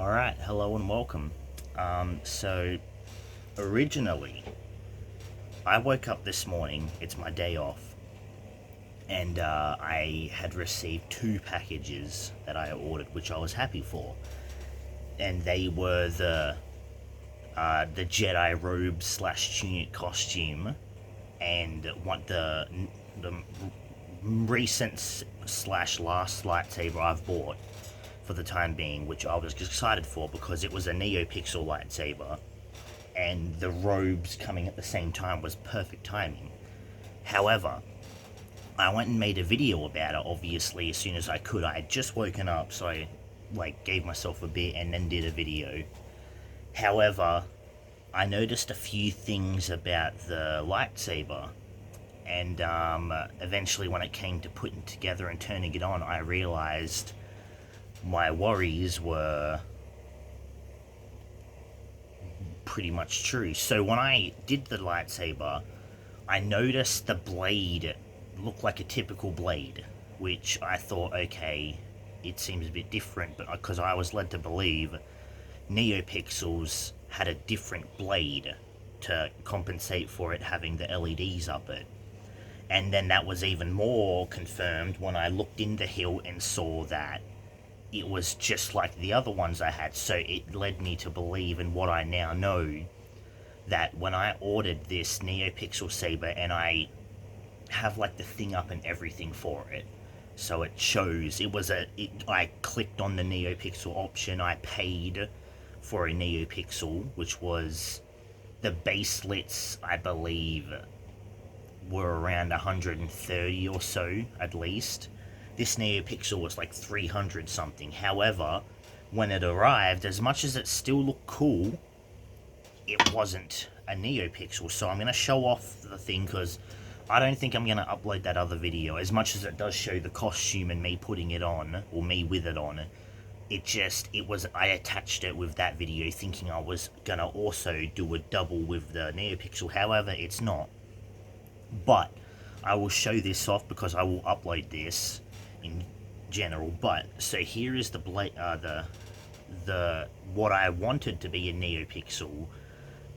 Alright, hello and welcome. So, originally, I woke up this morning, it's my day off, and I had received two packages that I ordered, which I was happy for. And they were the Jedi robe slash tunic costume, and the recent slash last lightsaber I've bought for the time being, which I was excited for because it was a NeoPixel lightsaber, and the robes coming at the same time was perfect timing. However, I went and made a video about it, obviously, as soon as I could. I had just woken up, so I gave myself a bit and then did a video. However, I noticed a few things about the lightsaber, and eventually when it came to putting it together and turning it on, I realized my worries were pretty much true. So when I did the lightsaber, I noticed the blade looked like a typical blade, which I thought, okay, it seems a bit different, but because I was led to believe NeoPixels had a different blade to compensate for it having the LEDs up it. And then that was even more confirmed when I looked in the hilt and saw that it was just like the other ones I had, so it led me to believe in what I now know, that when I ordered this NeoPixel saber, and I have the thing up and everything for it, so it shows I clicked on the NeoPixel option, I paid for a NeoPixel, which was the baselets, I believe, were around 130 or so at least. This NeoPixel was like 300 something. However, when it arrived, as much as it still looked cool, it wasn't a NeoPixel. So I'm going to show off the thing because I don't think I'm going to upload that other video. As much as it does show the costume and me putting it on, or me with it on, I attached it with that video thinking I was going to also do a double with the NeoPixel. However, it's not. But I will show this off because I will upload this in general. But so here is the what I wanted to be a NeoPixel,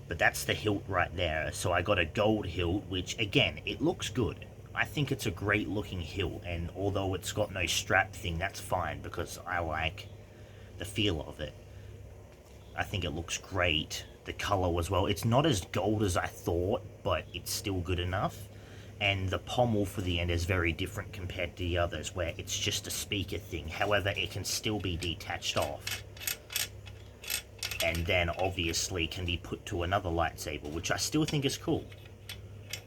but that's the hilt right there. So I got a gold hilt, which again, it looks good. I think it's a great looking hilt, and although it's got no strap thing, that's fine because I like the feel of it. I think it looks great. The color as well. It's not as gold as I thought, but it's still good enough. And the pommel for the end is very different compared to the others, where it's just a speaker thing. However, it can still be detached off, and then obviously can be put to another lightsaber, which I still think is cool.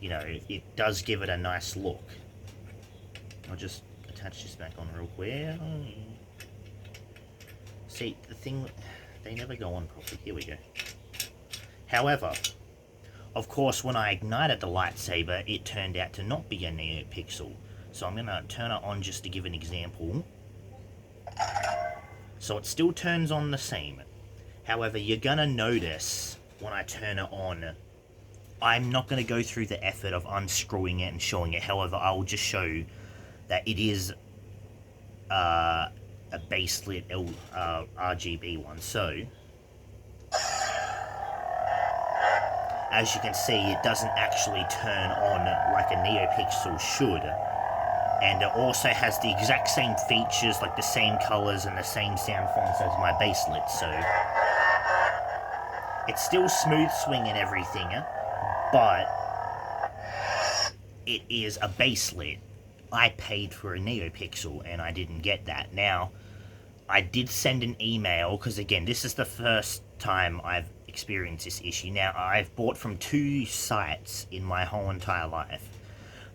You know, it does give it a nice look. I'll just attach this back on real quick. See, the thing, they never go on properly. Here we go. However, of course, when I ignited the lightsaber, it turned out to not be a NeoPixel. So I'm going to turn it on just to give an example. So it still turns on the same. However, you're going to notice when I turn it on, I'm not going to go through the effort of unscrewing it and showing it. However, I will just show that it is a baselit RGB one. So as you can see, it doesn't actually turn on like a NeoPixel should. And it also has the exact same features, like the same colors and the same sound fonts as my baselit, so it's still smooth swing and everything, but it is a baselit. I paid for a NeoPixel and I didn't get that. Now, I did send an email, because again, this is the first time I've experienced this issue. Now, I've bought from two sites in my whole entire life.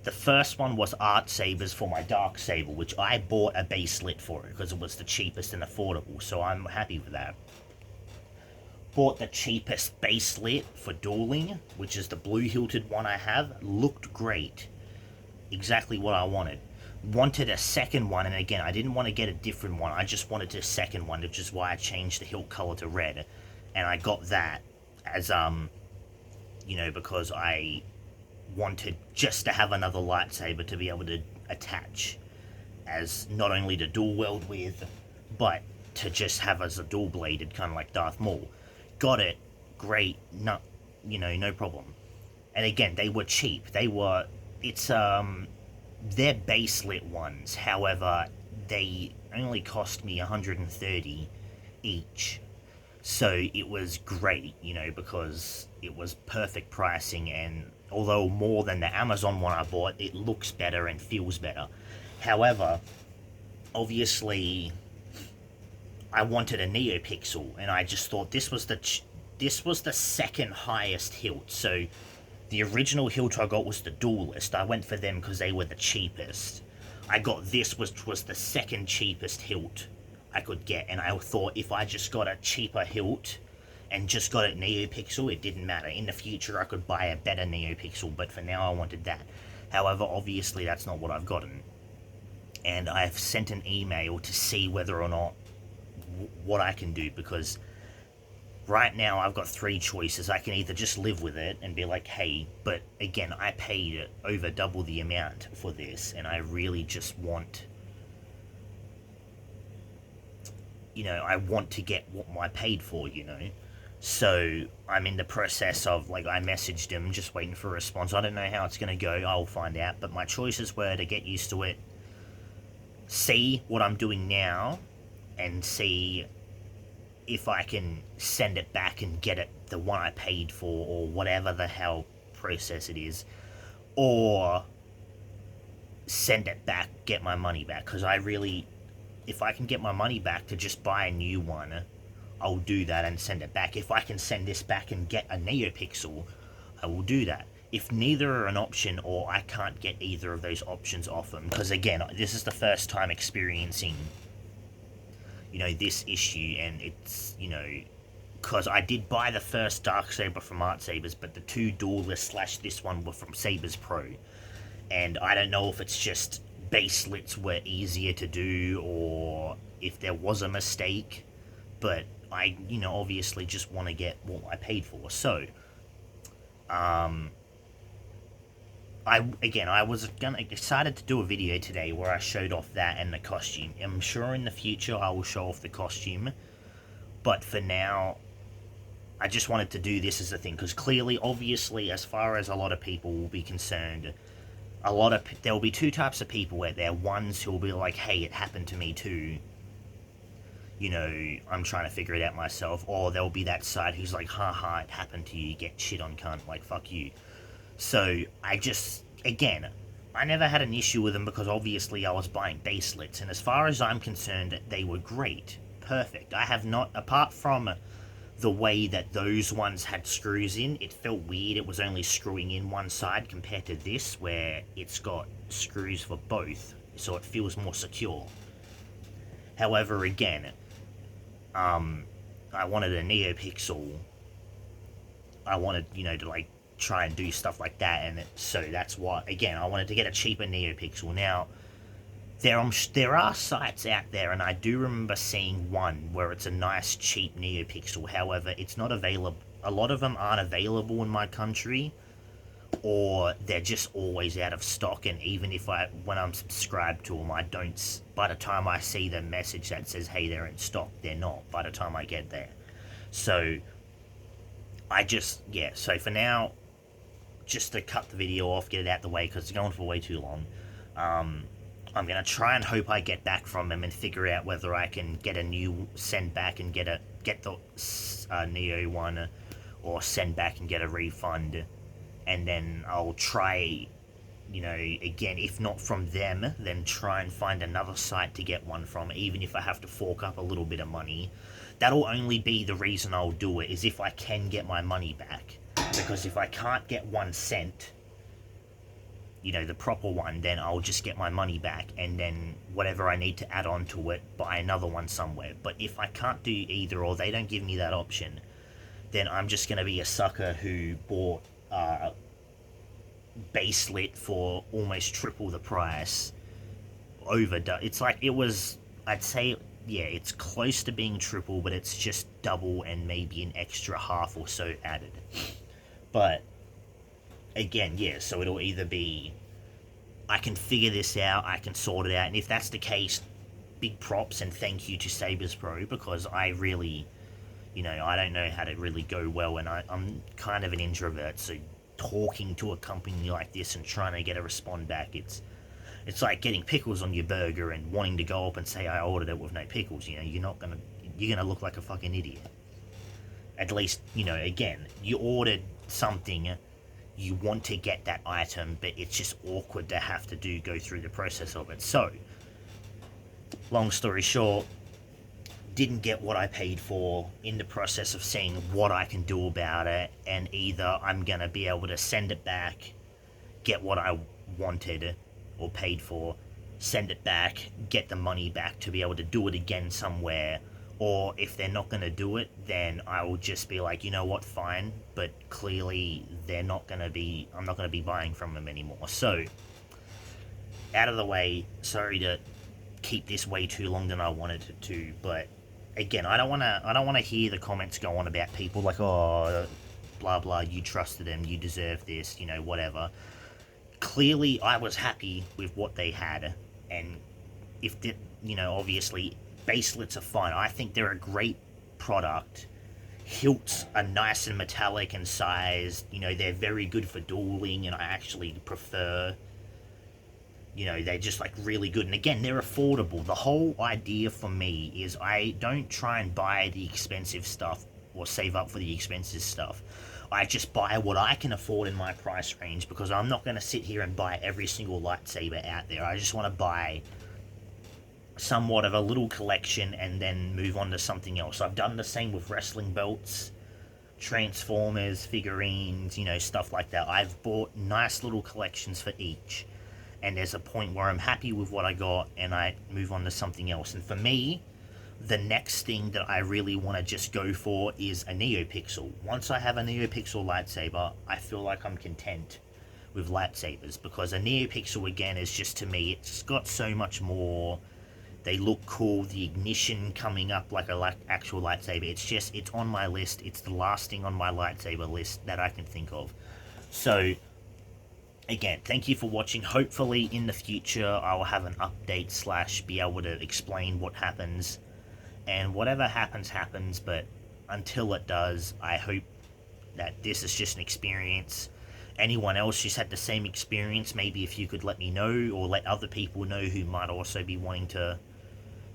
The first one was Art Sabers for my Dark Saber, which I bought a baselit for it because it was the cheapest and affordable, so I'm happy with that. Bought the cheapest baselit for dueling, which is the blue hilted one I have. Looked great. Exactly what I wanted. Wanted a second one, and again, I didn't want to get a different one. I just wanted a second one, which is why I changed the hilt color to red. And I got that as, you know, because I wanted just to have another lightsaber to be able to attach as not only to dual wield with, but to just have as a dual bladed, kind of like Darth Maul. Got it, great, no, no problem. And again, they were cheap. They're base lit ones. However, they only cost me 130 each. So it was great, because it was perfect pricing, and although more than the Amazon one I bought, it looks better and feels better. However, obviously, I wanted a NeoPixel, and I just thought this was the second highest hilt. So the original hilt I got was the Duelist. I went for them because they were the cheapest. I got this, which was the second cheapest hilt I could get, and I thought if I just got a cheaper hilt and just got it NeoPixel, it didn't matter. In the future, I could buy a better NeoPixel, but for now, I wanted that. However, obviously, that's not what I've gotten. And I've sent an email to see whether or not what I can do, because right now I've got three choices. I can either just live with it and be like, hey, but again, I paid over double the amount for this, and I really just want, I want to get what I paid for, So I'm in the process of, I messaged him, just waiting for a response. I don't know how it's going to go. I'll find out. But my choices were to get used to it, see what I'm doing now, and see if I can send it back and get it the one I paid for, or whatever the hell process it is, or send it back, get my money back, because if I can get my money back to just buy a new one, I'll do that and send it back. If I can send this back and get a NeoPixel, I will do that. If neither are an option, or I can't get either of those options off them, because again, this is the first time experiencing this issue, and it's because I did buy the first Darksaber from Art Sabers, but the two Duelists / this one were from Sabers Pro, and I don't know if it's just base lits were easier to do, or if there was a mistake, but I obviously just want to get what I paid for. So I decided to do a video today where I showed off that and the costume. I'm sure in the future I will show off the costume, but for now, I just wanted to do this as a thing, because clearly, obviously, as far as a lot of people will be concerned, there will be two types of people out there. Ones who will be like, hey, it happened to me too, I'm trying to figure it out myself, or there'll be that side who's like, haha, it happened to you, get shit on, cunt, fuck you. So I never had an issue with them, because obviously I was buying baselets, and as far as I'm concerned, they were great, perfect. I have not, apart from the way that those ones had screws in, it felt weird. It was only screwing in one side compared to this, where it's got screws for both, so it feels more secure. However, again, I wanted a NeoPixel. I wanted, to try and do stuff like that, and so that's why, again, I wanted to get a cheaper NeoPixel. Now, there are sites out there, and I do remember seeing one where it's a nice cheap NeoPixel. However, it's not available. A lot of them aren't available in my country, or they're just always out of stock. And even when I'm subscribed to them, I don't. By the time I see the message that says, "Hey, they're in stock," they're not. By the time I get there, so So for now, just to cut the video off, get it out the way, because it's going for way too long. I'm going to try and hope I get back from him and figure out whether I can get a new send back and get the Neo one, or send back and get a refund. And then I'll try, again, if not from them, then try and find another site to get one from, even if I have to fork up a little bit of money. That'll only be the reason I'll do it, is if I can get my money back. Because if I can't get one sent, the proper one, then I'll just get my money back, and then whatever I need to add on to it, buy another one somewhere. But if I can't do either, or they don't give me that option, then I'm just going to be a sucker who bought baselit for almost triple the price. It's like, I'd say, it's close to being triple, but it's just double and maybe an extra half or so added. But again, so it'll either be, I can figure this out, I can sort it out, and if that's the case, big props and thank you to Sabers Pro, because I really, I don't know how to really go well, and I'm kind of an introvert, so talking to a company like this and trying to get a respond back, it's like getting pickles on your burger and wanting to go up and say I ordered it with no pickles. You're gonna look like a fucking idiot. At least, again, you ordered something, you want to get that item, but it's just awkward to have to go through the process of it. So, long story short, didn't get what I paid for, in the process of seeing what I can do about it, and either I'm gonna be able to send it back, get what I wanted or paid for, send it back, get the money back to be able to do it again somewhere, or if they're not going to do it, then I will just be like, you know what, fine, but clearly I'm not going to be buying from them anymore. So, out of the way, sorry to keep this way too long than I wanted it to, but again, I don't want to hear the comments go on about people like, oh, blah blah, you trusted them, you deserve this, whatever. Clearly I was happy with what they had, and if the, obviously baselets are fine. I think they're a great product. Hilts are nice and metallic and sized. They're very good for dueling, and I actually prefer. They're just like really good. And again, they're affordable. The whole idea for me is I don't try and buy the expensive stuff or save up for the expensive stuff. I just buy what I can afford in my price range, because I'm not going to sit here and buy every single lightsaber out there. I just want to buy somewhat of a little collection and then move on to something else. I've done the same with wrestling belts, Transformers, figurines, stuff like that. I've bought nice little collections for each, and there's a point where I'm happy with what I got and I move on to something else. And for me, the next thing that I really want to just go for is a NeoPixel. Once I have a NeoPixel lightsaber, I feel like I'm content with lightsabers, because a NeoPixel, again, is just, to me, it's got so much more. They look cool, the ignition coming up like a actual lightsaber. It's on my list. It's the last thing on my lightsaber list that I can think of. So, again, thank you for watching. Hopefully, in the future, I'll have an update / be able to explain what happens. And whatever happens, happens. But until it does, I hope that this is just an experience. Anyone else who's had the same experience, maybe if you could let me know, or let other people know who might also be wanting to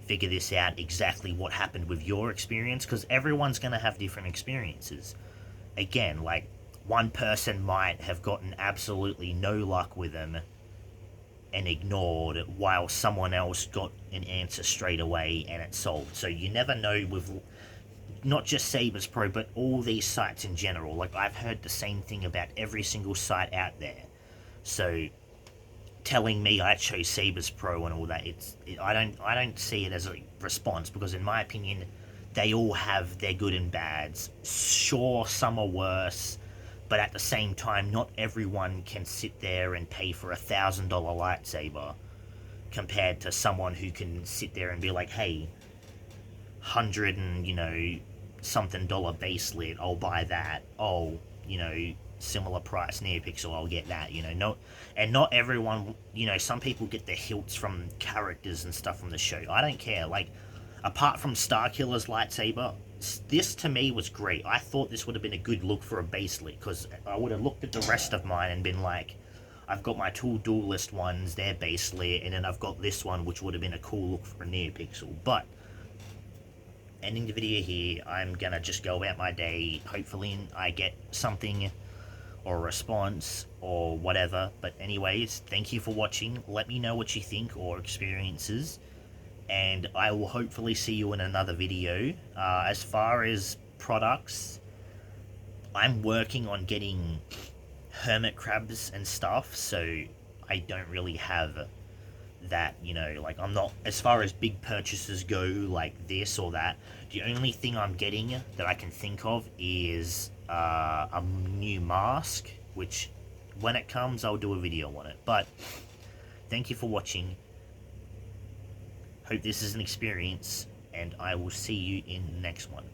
figure this out, exactly what happened with your experience, because everyone's going to have different experiences. Again, like, one person might have gotten absolutely no luck with them and ignored, while someone else got an answer straight away and it solved. So you never know with not just Sabers Pro, but all these sites in general. Like, I've heard the same thing about every single site out there. So telling me I chose Sabers Pro and all that, I don't see it as a response, because in my opinion, they all have their good and bads. Sure, some are worse, but at the same time, not everyone can sit there and pay for $1,000 lightsaber compared to someone who can sit there and be like, hey, $100 and something dollar baselit, I'll buy that. Oh, similar price NeoPixel, I'll get that. Not everyone, some people get their hilts from characters and stuff from the show. I don't care. Like, apart from Starkiller's lightsaber, this to me was great. I thought this would have been a good look for a baselit, because I would have looked at the rest of mine and been like, I've got my two duelist ones, they're baselit, and then I've got this one, which would have been a cool look for a NeoPixel. But ending the video here, I'm gonna just go about my day. Hopefully I get something or a response or whatever. But anyways, thank you for watching. Let me know what you think or experiences, and I will hopefully see you in another video. As far as products, I'm working on getting hermit crabs and stuff, so I don't really have that, like, I'm not, as far as big purchases go, like this or that, the only thing I'm getting that I can think of is a new mask, which when it comes, I'll do a video on it. But thank you for watching. Hope this is an experience, and I will see you in the next one.